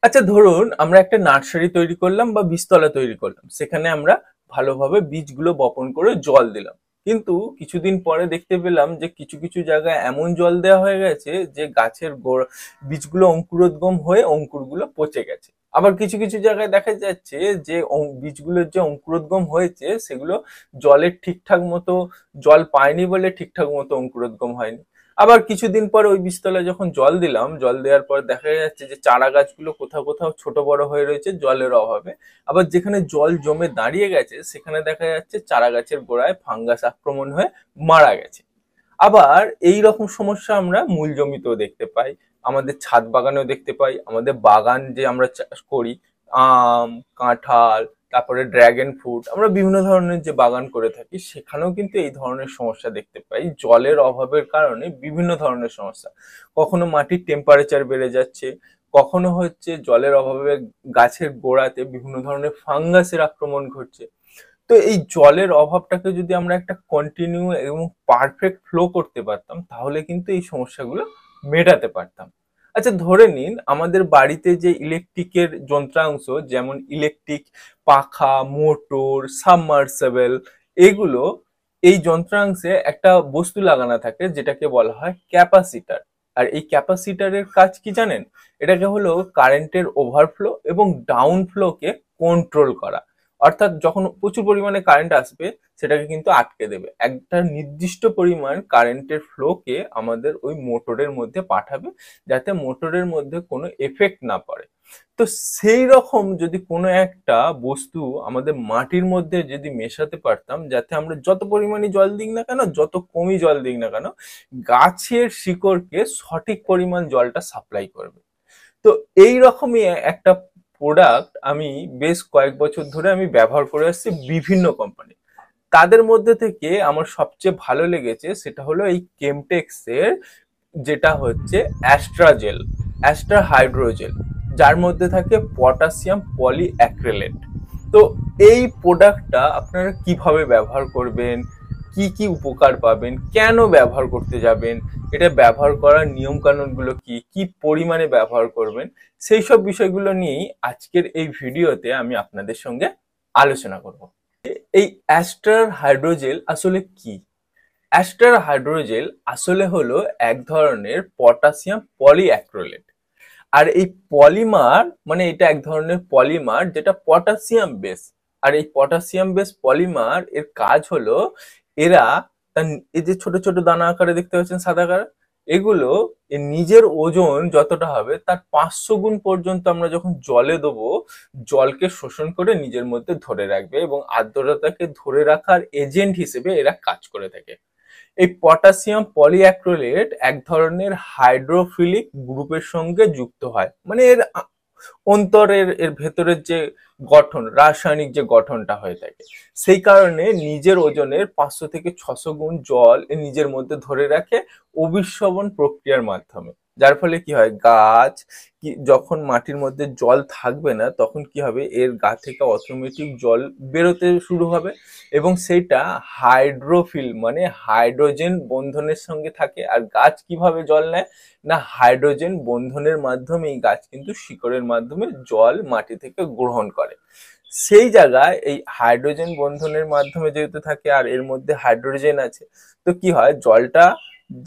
আচ্ছা, ধরুন আমরা একটা নার্সারি তৈরি করলাম বা বীজতলা তৈরি করলাম, সেখানে আমরা ভালোভাবে বীজগুলো বপন করে জল দিলাম। কিন্তু কিছুদিন পরে দেখতে পেলাম যে কিছু কিছু জায়গায় এমন জল দেওয়া হয়ে গেছে যে গাছের গোড়া বীজগুলো অঙ্কুরোদ্গম হয়ে অঙ্কুরগুলো পচে গেছে। আবার কিছু কিছু জায়গায় দেখা যাচ্ছে যে বীজগুলোর যে অঙ্কুরোদ্গম হয়েছে সেগুলো জলের ঠিকঠাক মতো জল পায়নি বলে ঠিকঠাক মতো অঙ্কুরোদ্গম হয়নি। আবার কিছুদিন পর ওই বীজতলায় যখন জল দিলাম, জল দেওয়ার পর দেখা যাচ্ছে যে চারা গাছগুলো কোথাও কোথাও ছোট বড় হয়ে রয়েছে জলের অভাবে। আবার যেখানে জল জমে দাঁড়িয়ে গেছে সেখানে দেখা যাচ্ছে চারা গাছের গোড়ায় ফাঙ্গাস আক্রমণ হয়ে মারা গেছে। আবার এই রকম সমস্যা আমরা মূল জমিতেও দেখতে পাই, আমাদের ছাদ বাগানেও দেখতে পাই, আমাদের বাগান যে আমরা চাষ করি, আম, কাঁঠাল, তারপরে ড্রাগন ফ্রুট, আমরা বিভিন্ন ধরনের যে বাগান করে থাকি সেখানেও কিন্তু এই ধরনের সমস্যা দেখতে পাই। জলের অভাবের কারণে বিভিন্ন ধরনের সমস্যা, কখনো মাটির টেম্পারেচার বেড়ে যাচ্ছে, কখনো হচ্ছে জলের অভাবে গাছের গোড়াতে বিভিন্ন ধরনের ফাঙ্গাসের আক্রমণ ঘটছে। তো এই জলের অভাবটাকে যদি আমরা একটা কন্টিনিউ এবং পারফেক্ট ফ্লো করতে পারতাম তাহলে কিন্তু এই সমস্যাগুলো মেটাতে পারতাম। আচ্ছা, ধরে নিন আমাদের বাড়িতে যে ইলেকট্রিকের যন্ত্রাংশ, যেমন ইলেকট্রিক পাখা, মোটর, সাবমার্সেবল, এগুলো, এই যন্ত্রাংশে একটা বস্তু লাগানো থাকে যেটাকে বলা হয় ক্যাপাসিটার। আর এই ক্যাপাসিটারের কাজ কি জানেন? এটাকে হলো কারেন্টের ওভারফ্লো এবং ডাউন ফ্লোকে কন্ট্রোল করা। অর্থাৎ যখন প্রচুর পরিমাণে কারেন্ট আসবে সেটাকে কিন্তু আটকে দেবে, একটা নির্দিষ্ট পরিমাণ কারেন্টের ফ্লোকে আমাদের ওই মোটরের মধ্যে পাঠাবে, যাতে মোটরের মধ্যে কোনো এফেক্ট না পড়ে। তো সেই রকম যদি কোনো একটা বস্তু আমাদের মাটির মধ্যে যদি মেশাতে পারতাম, যাতে আমরা যত পরিমাণে জল দিই না কেন, যত কমই জল দিই না কেন, গাছের শিকড়কে সঠিক পরিমাণ জলটা সাপ্লাই করবে। তো এই রকমই একটা প্রোডাক্ট আমি বেশ কয়েক বছর ধরে আমি ব্যবহার করে আসছি বিভিন্ন কোম্পানি। তাদের মধ্যে থেকে আমার সবচেয়ে ভালো লেগেছে সেটা হলো এই কেমটেক্স এর, যেটা হচ্ছে অ্যাস্ট্রাজেল, অ্যাস্ট্রা হাইড্রোজেল, যার মধ্যে থাকে পটাশিয়াম পলি অ্যাক্রেলেট। তো এই প্রোডাক্টটা আপনারা কিভাবে ব্যবহার করবেন, কি কি উপকার পাবেন, কেন ব্যবহার করতে যাবেন, এটা ব্যবহার করার নিয়ম কানুনগুলো কি, কি পরিমাণে ব্যবহার করবেন, সেই সব বিষয়গুলো নিয়েই আজকের এই ভিডিওতে আমি আপনাদের সঙ্গে আলোচনা করব। এই অ্যাস্টার হাইড্রোজেল আসলে কি? অ্যাস্টার হাইড্রোজেল আসলে হলো এক ধরনের পটাশিয়াম পলিঅ্যাক্রিলেট। আর এই পলিমার মানে এটা এক ধরনের পলিমার যেটা পটাশিয়াম বেস। আর এই পটাশিয়াম বেস পলিমার এর কাজ হলো, এরা এই যে ছোট ছোট দানা আকারে দেখতে পাচ্ছেন সাদা কালার, এগুলো এর নিজের ওজন যতটা হবে তার 500 গুণ পর্যন্ত আমরা যখন জলে দেবো, জলকে শোষণ করে নিজের মধ্যে ধরে রাখবে এবং আর্দ্রতাকে ধরে রাখার এজেন্ট হিসেবে এরা কাজ করে থাকে। এই পটাশিয়াম পলিঅ্যাক্রিলেট এক ধরনের হাইড্রোফিলিক গ্রুপের সঙ্গে যুক্ত হয়, মানে এর অন্তরের এর ভেতরের যে গঠন, রাসায়নিক যে গঠনটা হয়ে থাকে, সেই কারণে নিজের ওজনের 500 থেকে 600 গুণ জল এ নিজের মধ্যে ধরে রাখে অভিস্রবণ প্রক্রিয়ার মাধ্যমে। যার ফলে কি হয়, গাছ কি যখন মাটির মধ্যে জল থাকবে না তখন কি হবে, এর গা থেকে অটোমেটিক জল বেরোতে শুরু হবে এবং সেটা হাইড্রোফিল মানে হাইড্রোজেন বন্ধনের সঙ্গে থাকে। আর গাছ কিভাবে জল নেয় না, হাইড্রোজেন বন্ধনের মাধ্যমেই গাছ কিন্তু শিকড়ের মাধ্যমে জল মাটি থেকে গ্রহণ করে। সেই জায়গায় এই হাইড্রোজেন বন্ধনের মাধ্যমে যেহেতু থাকে আর এর মধ্যে হাইড্রোজেন আছে, তো কি হয়, জলটা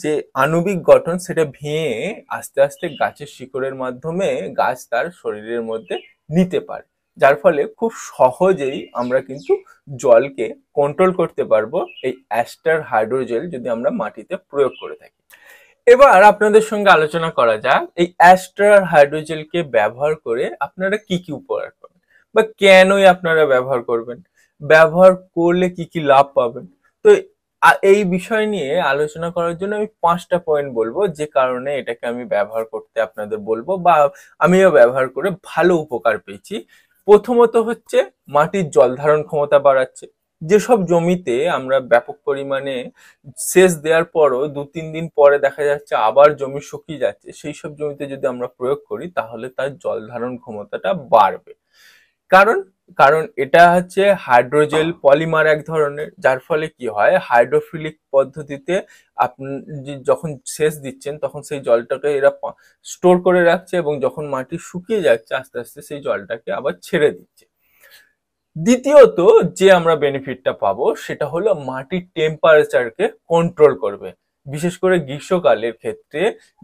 যে আণবিক গঠন সেটা ভেঙে আস্তে আস্তে গাছের শিকড়ের মাধ্যমে গাছ তার শরীরের মধ্যে নিতে পারে। যার ফলে খুব সহজেই আমরা কিন্তু জলকে কন্ট্রোল করতে পারবো এই অ্যাস্টার হাইড্রোজেল যদি আমরা মাটিতে প্রয়োগ করে থাকি। এবার আপনাদের সঙ্গে আলোচনা করা যাক এই অ্যাস্ট্রার হাইড্রোজেলকে ব্যবহার করে আপনারা কি কি উপকার পাবেন বা কেনই আপনারা ব্যবহার করবেন, ব্যবহার করলে কি কি লাভ পাবেন। তো এই বিষয় নিয়ে আলোচনা করার জন্য আমি 5টা পয়েন্ট বলবো যে কারণে এটাকে আমি ব্যবহার করতে আপনাদের বলবো বা আমিও ব্যবহার করে ভালো উপকার পেয়েছি। প্রথমত হচ্ছে মাটির জল ধারণ ক্ষমতা বাড়াচ্ছে। যেসব জমিতে আমরা ব্যাপক পরিমাণে সেচ দেওয়ার পরও 2-3 দিন পরে দেখা যাচ্ছে আবার জমি শুকিয়ে যাচ্ছে, সেই সব জমিতে যদি আমরা প্রয়োগ করি তাহলে তার জল ধারণ ক্ষমতাটা বাড়বে। কারণ কারণ এটা হচ্ছে হাইড্রোজেল পলিমার এক ধরনের, যার ফলে কি হয় হাইড্রোফিলিক পদ্ধতিতে আপনি যখন সেচ দিচ্ছেন তখন সেই জলটাকে এরা স্টোর করে রাখছে এবং যখন মাটি শুকিয়ে যাচ্ছে আস্তে আস্তে সেই জলটাকে আবার ছেড়ে দিচ্ছে। দ্বিতীয়ত যে আমরা বেনিফিটটা পাবো সেটা হলো মাটির টেম্পারেচারকে কন্ট্রোল করবে। বিশেষ করে গ্রীষ্মকালের ক্ষেত্রে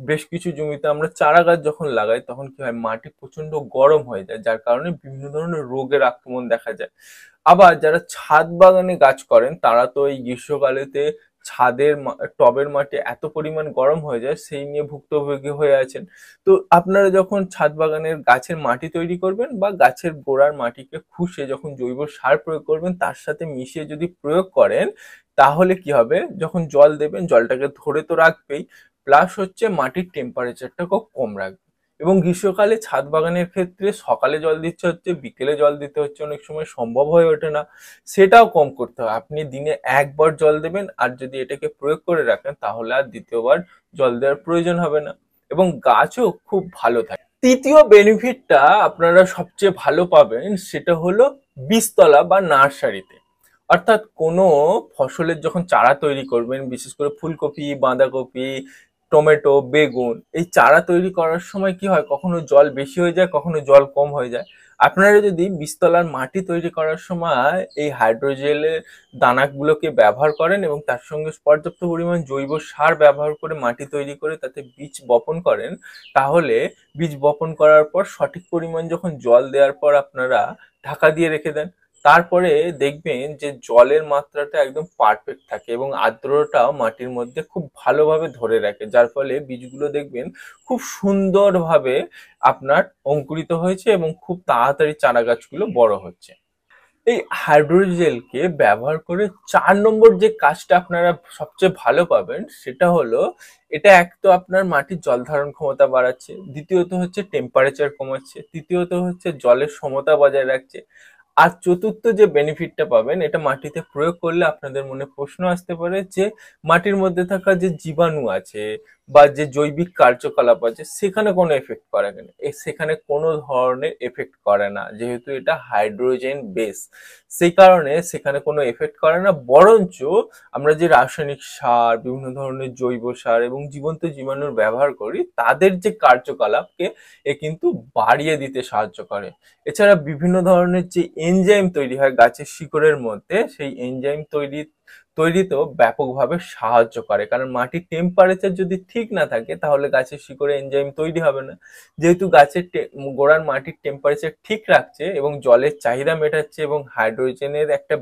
বেশ কিছু জমিতে আমরা চারা গাছ যখন লাগাই তখন কি হয় মাটি প্রচন্ড গরম হয়ে যায়, যার কারণে বিভিন্ন ধরনের রোগের আক্রমণ দেখা যায়। আবার যারা ছাদ বাগানে গাছ করেন তারা তো এই গ্রীষ্মকালেতে ছাদের টবের মাটি এত পরিমাণ গরম হয়ে যায় সেই নিয়ে ভুক্তভোগী হয়ে আছেন। তো আপনারা যখন ছাদ বাগানের গাছের মাটি তৈরি করবেন বা গাছের গোড়ার মাটিকে খুশে যখন জৈব সার প্রয়োগ করবেন তার সাথে মিশিয়ে যদি প্রয়োগ করেন তাহলে কি হবে, যখন জল দেবেন জলটাকে ধরে তো রাখবেই, প্লাস হচ্ছে মাটির টেম্পারেচারটাকেও কম রাখবে। এবং গ্রীষ্মকালে ছাদ বাগানের ক্ষেত্রে সকালে জল দিতে হচ্ছে, বিকেলে জল দিতে হচ্ছে, অনেক সময় সম্ভব হয়ে ওঠে না, সেটাও কম করতে হয়। আপনি দিনে একবার জল দেবেন আর যদি এটাকে প্রয়োগ করে রাখেন তাহলে আর দ্বিতীয়বার জল দেওয়ার প্রয়োজন হবে না এবং গাছও খুব ভালো থাকে। তৃতীয় বেনিফিটটা আপনারা সবচেয়ে ভালো পাবেন সেটা হলো বীজতলা বা নার্সারিতে। অর্থাৎ কোনো ফসলের যখন চারা তৈরি করবেন, বিশেষ করে ফুলকপি, বাঁধাকপি, টমেটো, বেগুন, এই চারা তৈরি করার সময় কি হয় কখনো জল বেশি হয়ে যায় কখনো জল কম হয়ে যায়। আপনারা যদি বীজতলার মাটি তৈরি করার সময় এই হাইড্রোজেলের দানাগুলোকে ব্যবহার করেন এবং তার সঙ্গে পর্যাপ্ত পরিমাণ জৈব সার ব্যবহার করে মাটি তৈরি করে তাতে বীজ বপন করেন, তাহলে বীজ বপন করার পর সঠিক পরিমাণ যখন জল দেওয়ার পর আপনারা ঢাকা দিয়ে রেখে দেন, তারপরে দেখবেন যে জলের মাত্রাটা একদম পারফেক্ট থাকে এবং আর্দ্রতাও মাটির মধ্যে খুব ভালোভাবে ধরে রাখে, যার ফলে বীজগুলো দেখবেন খুব সুন্দরভাবে আপনার অঙ্কুরিত হয়েছে এবং খুব তাড়াতাড়ি চারা গাছগুলো বড় হচ্ছে। এই হাইড্রোজেলকে ব্যবহার করে 4 নম্বর যে কাজটা আপনারা সবচেয়ে ভালো পাবেন সেটা হলো এটা এক তো আপনার মাটির জল ধারণ ক্ষমতা বাড়াচ্ছে, দ্বিতীয়ত হচ্ছে টেম্পারেচার কমাচ্ছে, তৃতীয়ত হচ্ছে জলের সমতা বজায় রাখছে, আর চতুর্থ যে বেনিফিটটা পাবেন এটা মাটিতে প্রয়োগ করলে আপনাদের মনে প্রশ্ন আসতে পারে যে মাটির মধ্যে থাকা যে জীবাণু আছে বা যে জৈবিক কার্যকলাপ আছে সেখানে কোনো এফেক্ট করে কেন? সেখানে কোনো ধরনের এফেক্ট করে না, যেহেতু এটা হাইড্রোজেন বেস, সেই কারণে সেখানে কোনো এফেক্ট করে না, বরঞ্চ আমরা যে রাসায়নিক সার, বিভিন্ন ধরনের জৈব সার এবং জীবন্ত জীবাণুর ব্যবহার করি তাদের যে কার্যকলাপকে এ কিন্তু বাড়িয়ে দিতে সাহায্য করে। এছাড়া বিভিন্ন ধরনের যে এনজাইম তৈরি হয় গাছের শিকড়ের মধ্যে সেই এনজাইম তৈরিতেও ব্যাপকভাবে সাহায্য করে, কারণ মাটির টেম্পারেচার যদি ঠিক না থাকে তাহলে গাছের শিকড়ে এনজাইম তৈরি হবে না। যেহেতু গাছের গোড়ার মাটির টেম্পারেচার ঠিক রাখছে এবং জলের চাহিদা মেটাচ্ছে এবং হাইড্রোজেনের একটা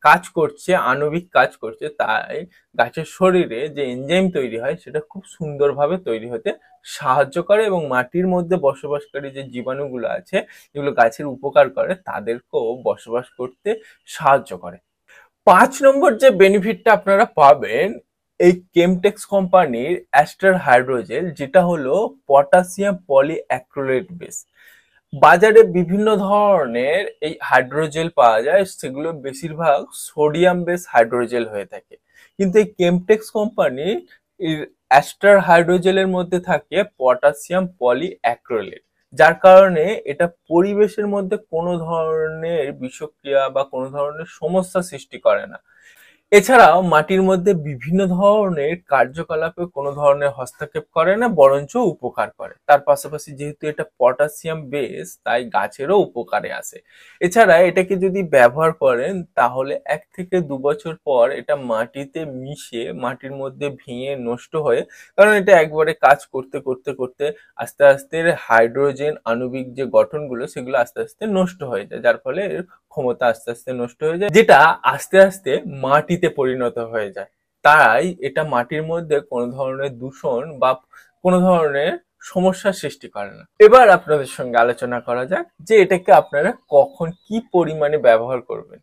কাজ করছে, আণবিক কাজ করছে, তাই গাছের শরীরে যে এনজাইম তৈরি হয় সেটা খুব সুন্দরভাবে তৈরি হতে সাহায্য করে এবং মাটির মধ্যে বসবাসকারী যে জীবাণুগুলো আছে যেগুলো গাছের উপকার করে তাদেরকেও বসবাস করতে সাহায্য করে। 5 নম্বর যে বেনিফিটটা আপনারা পাবেন এই কেমটেক্স কোম্পানির অ্যাস্টার হাইড্রোজেল, যেটা হলো পটাশিয়াম পলিঅ্যাক্রিলেট বেস। বাজারে বিভিন্ন ধরনের এই হাইড্রোজেল পাওয়া যায়, সেগুলো বেশিরভাগ সোডিয়াম বেস হাইড্রোজেল হয়ে থাকে, কিন্তু এই কেমটেক্স কোম্পানি অ্যাস্টার হাইড্রোজেলের মধ্যে থাকে পটাশিয়াম পলিঅ্যাক্রিলেট, যার কারণে এটা পরিবেশের মধ্যে কোনো ধরনের বিষক্রিয়া বা কোনো ধরনের সমস্যা সৃষ্টি করে না। এছাড়াও মাটির মধ্যে বিভিন্ন ধরনের কার্যকলাপে কোনো ধরনের হস্তক্ষেপ করে না, বরঞ্চ উপকার করে। তার পাশাপাশি যেহেতু এটা পটাশিয়াম বেস তাই গাছেরও উপকারে আসে। এছাড়া এটাকে যদি ব্যবহার করেন তাহলে 1 থেকে 2 বছর পর এটা মাটিতে মিশে মাটির মধ্যে ভেঙে নষ্ট হয়ে, কারণ এটা একবারে কাজ করতে করতে করতে আস্তে আস্তে হাইড্রোজেন আণবিক যে গঠনগুলো সেগুলো আস্তে আস্তে নষ্ট হয়ে যায়, যার ফলে এর ক্ষমতা আস্তে আস্তে নষ্ট হয়ে যায়, যেটা আস্তে আস্তে মাটিতে পরিণত হয়ে যায়। তাই এটা মাটির মধ্যে কোনো ধরনের দূষণ বা কোনো ধরনের সমস্যার সৃষ্টি করে না। এবার আপনাদের সঙ্গে আলোচনা করা যাক যে এটাকে আপনারা কখন কি পরিমাণে ব্যবহার করবেন।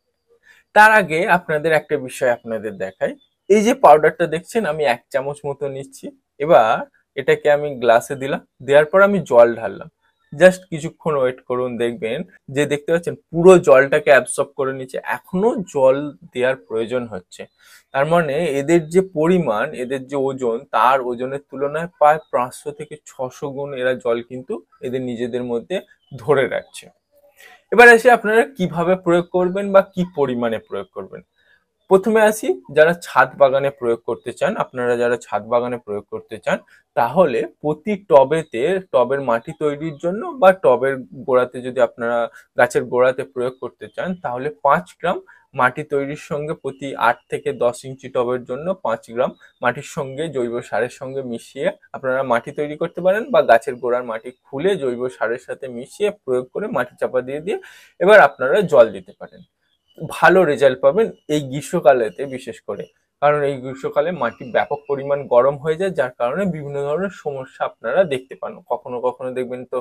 তার আগে আপনাদের একটা বিষয় আপনাদের দেখাই। এই যে পাউডারটা দেখছেন আমি 1 চামচ মতো নিচ্ছি। এবার এটাকে আমি গ্লাসে দিলাম, দেওয়ার পর আমি জল ঢাললাম। জাস্ট কিছুক্ষণ ওয়েট করুন, দেখবেন যে দেখতে পাচ্ছেন পুরো জলটাকে অ্যাবসর্ব করে নিচ্ছে, এখনো জল দেওয়ার প্রয়োজন হচ্ছে। তার মানে এদের যে পরিমাণ, এদের যে ওজন, তার ওজনের তুলনায় প্রায় 500 থেকে 600 গুণ এরা জল কিন্তু এদের নিজেদের মধ্যে ধরে রাখছে। এবার আসি আপনারা কিভাবে প্রয়োগ করবেন বা কি পরিমাণে প্রয়োগ করবেন। প্রথমে আসি, যারা ছাদ বাগানে প্রয়োগ করতে চান, আপনারা যারা ছাদ বাগানে প্রয়োগ করতে চান, তাহলে প্রতি টবেতে, টবের মাটি তৈরির জন্য বা টবের গোড়াতে যদি আপনারা গাছের গোড়াতে প্রয়োগ করতে চান, তাহলে 5 গ্রাম মাটি তৈরির সঙ্গে প্রতি 8 থেকে 10 ইঞ্চি টবের জন্য 5 গ্রাম মাটির সঙ্গে জৈব সারের সঙ্গে মিশিয়ে আপনারা মাটি তৈরি করতে পারেন, বা গাছের গোড়ার মাটি খুলে জৈব সারের সাথে মিশিয়ে প্রয়োগ করে মাটি চাপা দিয়ে দিয়ে এবার আপনারা জল দিতে পারেন। ভালো রেজাল্ট পাবেন এই গ্রীষ্মকালেতে বিশেষ করে, কারণ এই গ্রীষ্মকালে মাটি ব্যাপক পরিমাণ গরম হয়ে যায়, যার কারণে বিভিন্ন ধরনের সমস্যা আপনারা দেখতে পান। কখনো কখনো দেখবেন তো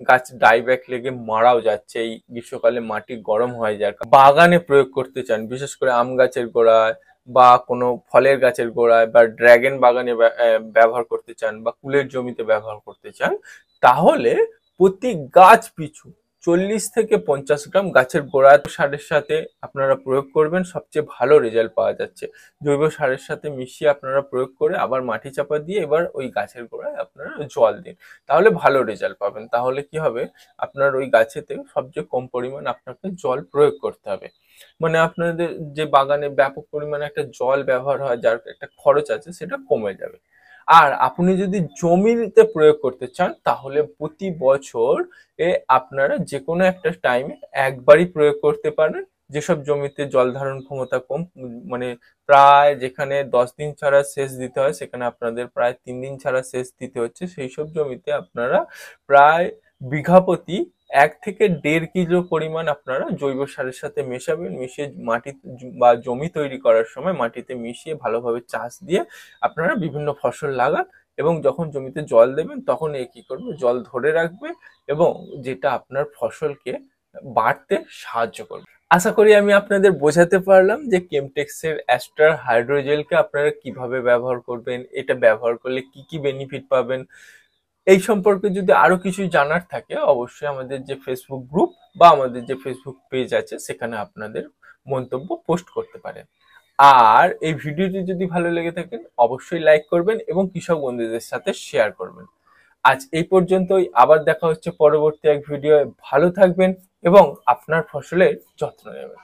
গাছ ডাইব্যাক লেগে মারাও যাচ্ছে এই গ্রীষ্মকালে, মাটি গরম হয়ে যায়। বাগানে প্রয়োগ করতে চান, বিশেষ করে আম গাছের গোড়ায় বা কোনো ফলের গাছের গোড়ায় বা ড্রাগন বাগানে ব্যবহার করতে চান বা কুলের জমিতে ব্যবহার করতে চান, তাহলে প্রতি গাছ পিছু 40 থেকে 50 গ্রাম গাছের গোড়া সারের সাথে আপনারা প্রয়োগ করবেন, সবচেয়ে ভালো রেজাল্ট পাওয়া যাচ্ছে। জৈব সারের সাথে মিশিয়ে আপনারা প্রয়োগ করে আবার মাটি চাপা দিয়ে এবার ওই গাছের গোড়ায় আপনারা জল দিন, তাহলে ভালো রেজাল্ট পাবেন। তাহলে কি হবে, আপনার ওই গাছেতে সবচেয়ে কম পরিমাণ আপনাকে জল প্রয়োগ করতে হবে। মানে আপনাদের যে বাগানে ব্যাপক পরিমাণে একটা জল ব্যবহার হয়, যার একটা খরচ আছে, সেটা কমে যাবে। আর আপনি যদি জমিতে প্রয়োগ করতে চান, তাহলে প্রতি বছর আপনারা যে কোনো একটা টাইমে একবারই প্রয়োগ করতে পারেন। যেসব জমিতে জল ধারণ ক্ষমতা কম, মানে প্রায় যেখানে 10 দিন ছাড়া সেচ দিতে হয়, সেখানে আপনাদের প্রায় 3 দিন ছাড়া সেচ দিতে হচ্ছে, সেই সব জমিতে আপনারা প্রায় বিঘা প্রতি 1 থেকে 1.5 কিলো পরিমাণ আপনারা জৈব সারের সাথে মেশাবেন। মিশিয়ে মাটি বা জমি তৈরি করার সময় মাটিতে মিশিয়ে ভালোভাবে চাষ দিয়ে আপনারা বিভিন্ন ফসল লাগান, এবং যখন জমিতে জল দেবেন তখন কি করবে, জল ধরে রাখবে এবং যেটা আপনার ফসলকে বাড়তে সাহায্য করবে। আশা করি আমি আপনাদের বোঝাতে পারলাম যে কেমটেক্সের অ্যাস্ট্রার হাইড্রোজেলকে আপনারা কিভাবে ব্যবহার করবেন, এটা ব্যবহার করলে কি কি বেনিফিট পাবেন। এই সম্পর্কে যদি আরো কিছু জানার থাকে, অবশ্যই আমাদের যে ফেসবুক গ্রুপ বা আমাদের যে ফেসবুক পেজ আছে, সেখানে আপনাদের মন্তব্য পোস্ট করতে পারেন। আর এই ভিডিওটি যদি ভালো লেগে থাকে, অবশ্যই লাইক করবেন এবং কৃষক বন্ধুদের সাথে শেয়ার করবেন। আজ এই পর্যন্তই, আবার দেখা হচ্ছে পরবর্তী এক ভিডিও। ভালো থাকবেন এবং আপনার ফসলের যত্ন নেবেন।